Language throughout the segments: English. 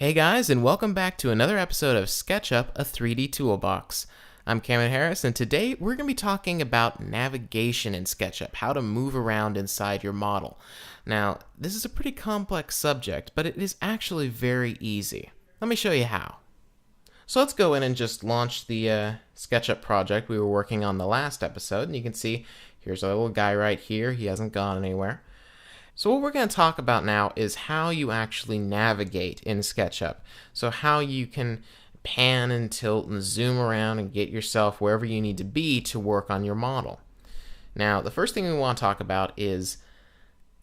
Hey guys, and welcome back to another episode of Sketchup, a 3D Toolbox. I'm Cameron Harris, and today we're going to be talking about navigation in Sketchup, how to move around inside your model. Now, this is a pretty complex subject, but it is actually very easy. Let me show you how. So let's go in and just launch the Sketchup project we were working on the last episode, and you can see here's our little guy right here. He hasn't gone anywhere. So what we're going to talk about now is how you actually navigate in SketchUp. So how you can pan and tilt and zoom around and get yourself wherever you need to be to work on your model. Now, the first thing we want to talk about is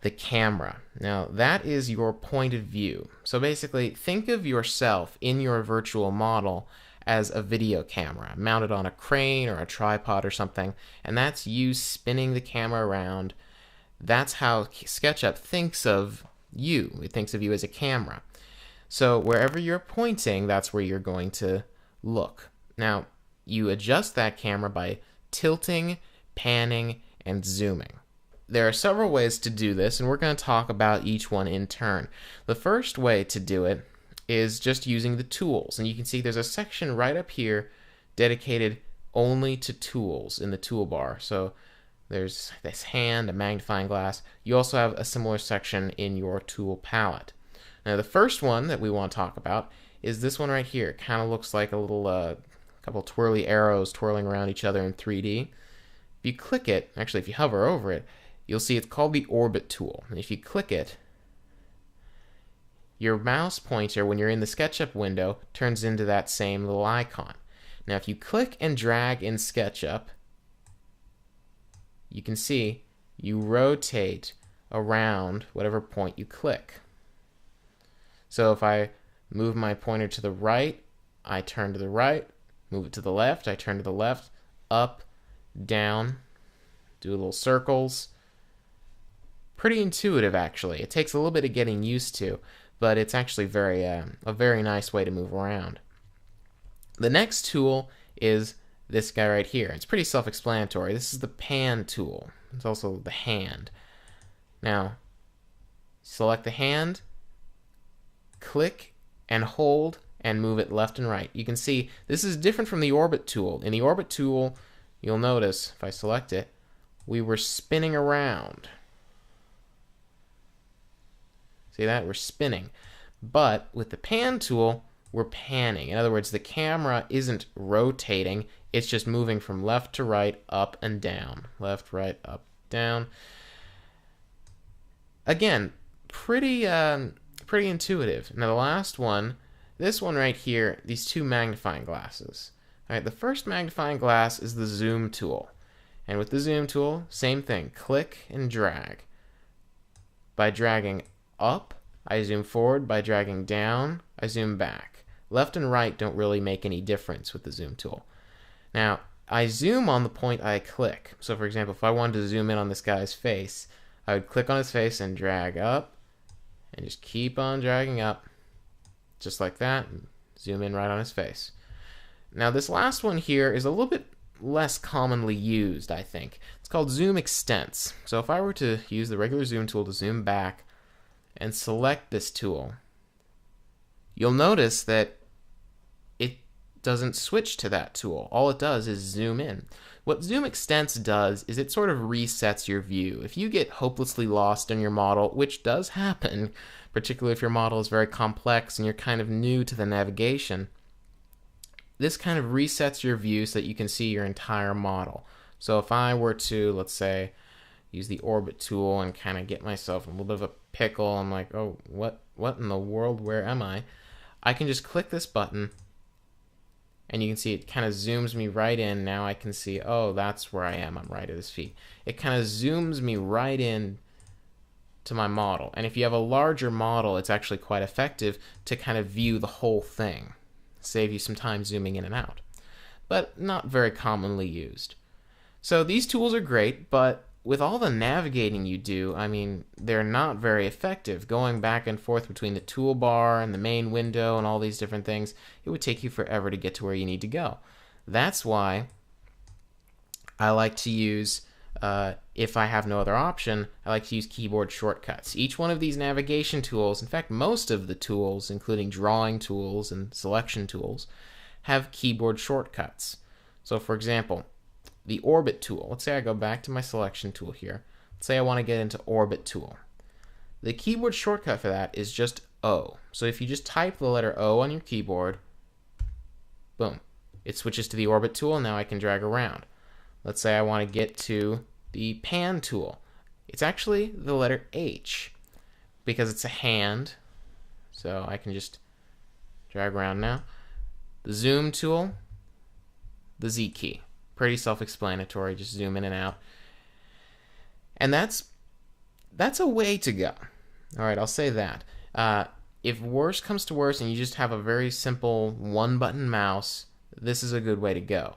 the camera. Now, that is your point of view. So basically, think of yourself in your virtual model as a video camera mounted on a crane or a tripod or something, and that's you spinning the camera around. That's how SketchUp thinks of you. It thinks of you as a camera. So wherever you're pointing, that's where you're going to look. Now, you adjust that camera by tilting, panning, and zooming. There are several ways to do this, and we're going to talk about each one in turn. The first way to do it is just using the tools. And you can see there's a section right up here dedicated only to tools in the toolbar. So there's this hand, a magnifying glass. You also have a similar section in your tool palette. Now the first one that we want to talk about is this one right here. It kind of looks like a little couple twirly arrows twirling around each other in 3D. If you click it, actually if you hover over it, you'll see it's called the orbit tool. And if you click it, your mouse pointer, when you're in the SketchUp window, turns into that same little icon. Now if you click and drag in SketchUp, you can see you rotate around whatever point you click. So if I move my pointer to the right, I turn to the right, move it to the left, I turn to the left, up, down, do little circles. Pretty intuitive actually. It takes a little bit of getting used to, but it's actually a very nice way to move around. The next tool is this guy right here. It's pretty self-explanatory. This is the pan tool. It's also the hand. Now, select the hand, click and hold, and move it left and right. You can see this is different from the orbit tool. In the orbit tool, you'll notice, if I select it, we were spinning around. See that? We're spinning. But with the pan tool, we're panning. In other words, the camera isn't rotating, it's just moving from left to right, up and down. Left, right, up, down. Again, pretty intuitive. Now the last one, this one right here, these two magnifying glasses. All right, the first magnifying glass is the zoom tool. And with the zoom tool, same thing, click and drag. By dragging up, I zoom forward. By dragging down, I zoom back. Left and right don't really make any difference with the zoom tool. Now, I zoom on the point I click. So for example, if I wanted to zoom in on this guy's face, I would click on his face and drag up, and just keep on dragging up, just like that, and zoom in right on his face. Now this last one here is a little bit less commonly used, I think. It's called zoom extents. So if I were to use the regular zoom tool to zoom back and select this tool, you'll notice that it doesn't switch to that tool. All it does is zoom in. What zoom extents does is it sort of resets your view. If you get hopelessly lost in your model, which does happen, particularly if your model is very complex and you're kind of new to the navigation, this kind of resets your view so that you can see your entire model. So if I were to, let's say, use the orbit tool and kind of get myself in a little bit of a pickle, I'm like, oh, what in the world, where am I? I can just click this button, and you can see it kind of zooms me right in. Now I can see, oh, that's where I am. I'm right at his feet. It kind of zooms me right in to my model. And if you have a larger model, it's actually quite effective to kind of view the whole thing. Save you some time zooming in and out. But not very commonly used. So these tools are great, but with all the navigating you do, I mean, they're not very effective. Going back and forth between the toolbar and the main window and all these different things, it would take you forever to get to where you need to go. That's why I like to use if I have no other option, I like to use keyboard shortcuts. Each one of these navigation tools, in fact, most of the tools, including drawing tools and selection tools, have keyboard shortcuts. So for example, the orbit tool, let's say I go back to my selection tool here. Let's say I want to get into orbit tool. The keyboard shortcut for that is just O. So if you just type the letter O on your keyboard, boom, it switches to the orbit tool, and now I can drag around. Let's say I want to get to the pan tool. It's actually the letter H because it's a hand, so I can just drag around now. The zoom tool, the Z key. Pretty self-explanatory, just zoom in and out. And that's a way to go. All right, I'll say that. If worse comes to worse and you just have a very simple one-button mouse, this is a good way to go.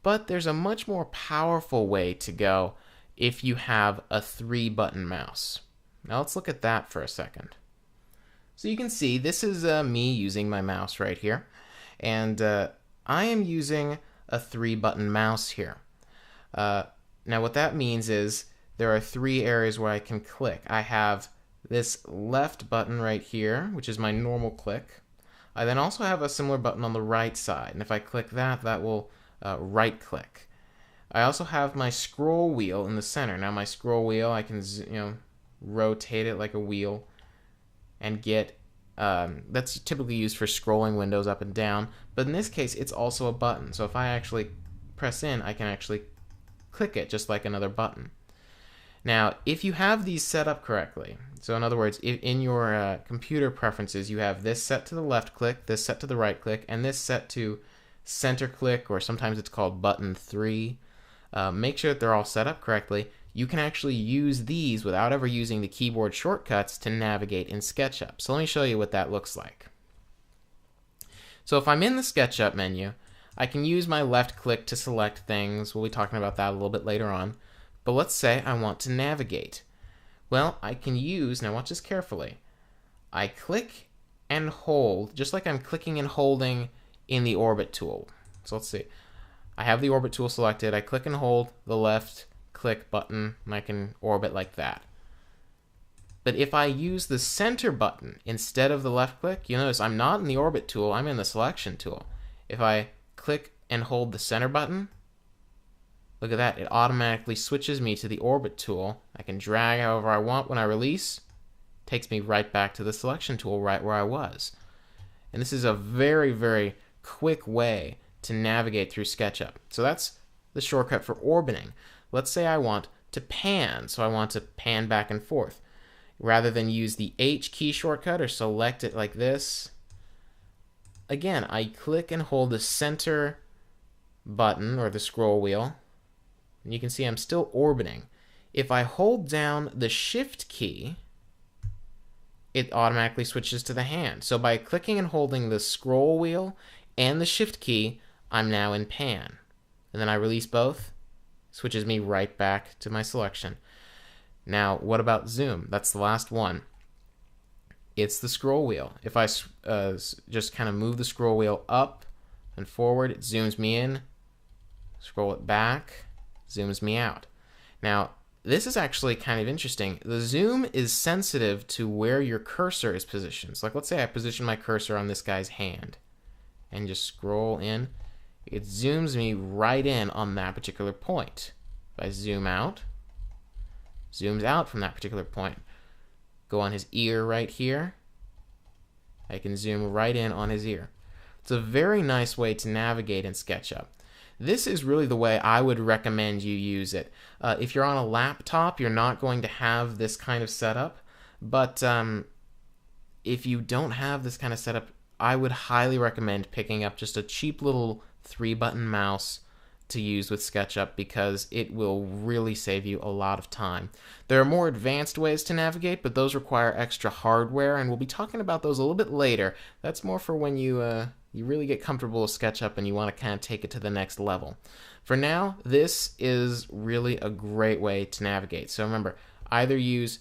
But there's a much more powerful way to go if you have a 3-button mouse. Now let's look at that for a second. So you can see this is me using my mouse right here. And I am using a 3-button mouse here. Now what that means is there are 3 areas where I can click. I have this left button right here, which is my normal click. I then also have a similar button on the right side, and if I click that, that will right click. I also have my scroll wheel in the center. Now my scroll wheel, I can rotate it like a wheel and get, that's typically used for scrolling windows up and down, but in this case it's also a button. So if I actually press in, I can actually click it just like another button. Now if you have these set up correctly, so in other words, if in your computer preferences you have this set to the left click, this set to the right click, and this set to center click, or sometimes it's called button 3, make sure that they're all set up correctly. You can actually use these without ever using the keyboard shortcuts to navigate in SketchUp. So let me show you what that looks like. So if I'm in the SketchUp menu, I can use my left click to select things. We'll be talking about that a little bit later on. But let's say I want to navigate. Well, I can use, now watch this carefully. I click and hold, just like I'm clicking and holding in the orbit tool. So let's see. I have the orbit tool selected. I click and hold the left click button, and I can orbit like that. But if I use the center button instead of the left click, you notice I'm not in the orbit tool, I'm in the selection tool. If I click and hold the center button, look at that, it automatically switches me to the orbit tool. I can drag however I want. When I release, it takes me right back to the selection tool right where I was. And this is a very, very quick way to navigate through SketchUp. So that's the shortcut for orbiting. Let's say I want to pan, so I want to pan back and forth. Rather than use the H key shortcut or select it like this, again, I click and hold the center button or the scroll wheel, and you can see I'm still orbiting. If I hold down the shift key, it automatically switches to the hand. So by clicking and holding the scroll wheel and the shift key, I'm now in pan. And then I release both, switches me right back to my selection. Now, what about zoom? That's the last one. It's the scroll wheel. If I just kind of move the scroll wheel up and forward, it zooms me in. Scroll it back, zooms me out. Now, this is actually kind of interesting. The zoom is sensitive to where your cursor is positioned. So like, let's say I position my cursor on this guy's hand and just scroll in. It zooms me right in on that particular point. If I zoom out, zooms out from that particular point. Go on his ear right here. I can zoom right in on his ear. It's a very nice way to navigate in SketchUp. This is really the way I would recommend you use it. If you're on a laptop, you're not going to have this kind of setup, but if you don't have this kind of setup, I would highly recommend picking up just a cheap little 3-button mouse to use with SketchUp because it will really save you a lot of time. There are more advanced ways to navigate, but those require extra hardware, and we'll be talking about those a little bit later. That's more for when you really get comfortable with SketchUp and you want to kind of take it to the next level. For now, this is really a great way to navigate. So remember, either use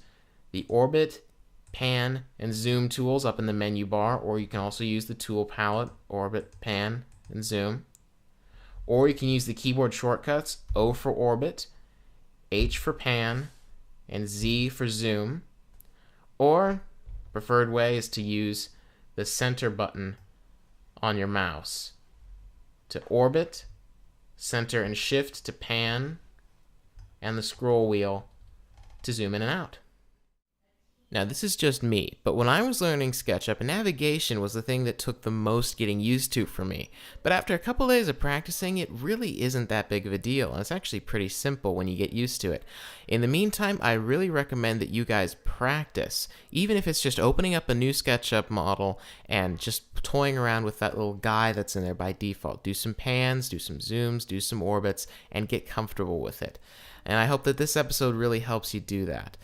the orbit, pan, and zoom tools up in the menu bar, or you can also use the tool palette, orbit, pan, and zoom. Or you can use the keyboard shortcuts, O for orbit, H for pan and Z for zoom. Or, preferred way is to use the center button on your mouse to orbit, center and shift to pan, and the scroll wheel to zoom in and out. Now, this is just me, but when I was learning SketchUp, navigation was the thing that took the most getting used to for me. But after a couple days of practicing, it really isn't that big of a deal, and it's actually pretty simple when you get used to it. In the meantime, I really recommend that you guys practice, even if it's just opening up a new SketchUp model and just toying around with that little guy that's in there by default. Do some pans, do some zooms, do some orbits, and get comfortable with it. And I hope that this episode really helps you do that.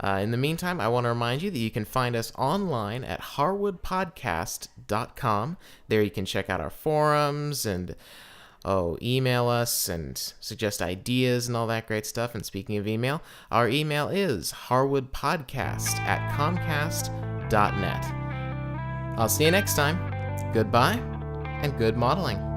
In the meantime, I want to remind you that you can find us online at harwoodpodcast.com. There you can check out our forums and email us and suggest ideas and all that great stuff. And speaking of email, our email is harwoodpodcast@comcast.net. I'll see you next time. Goodbye and good modeling.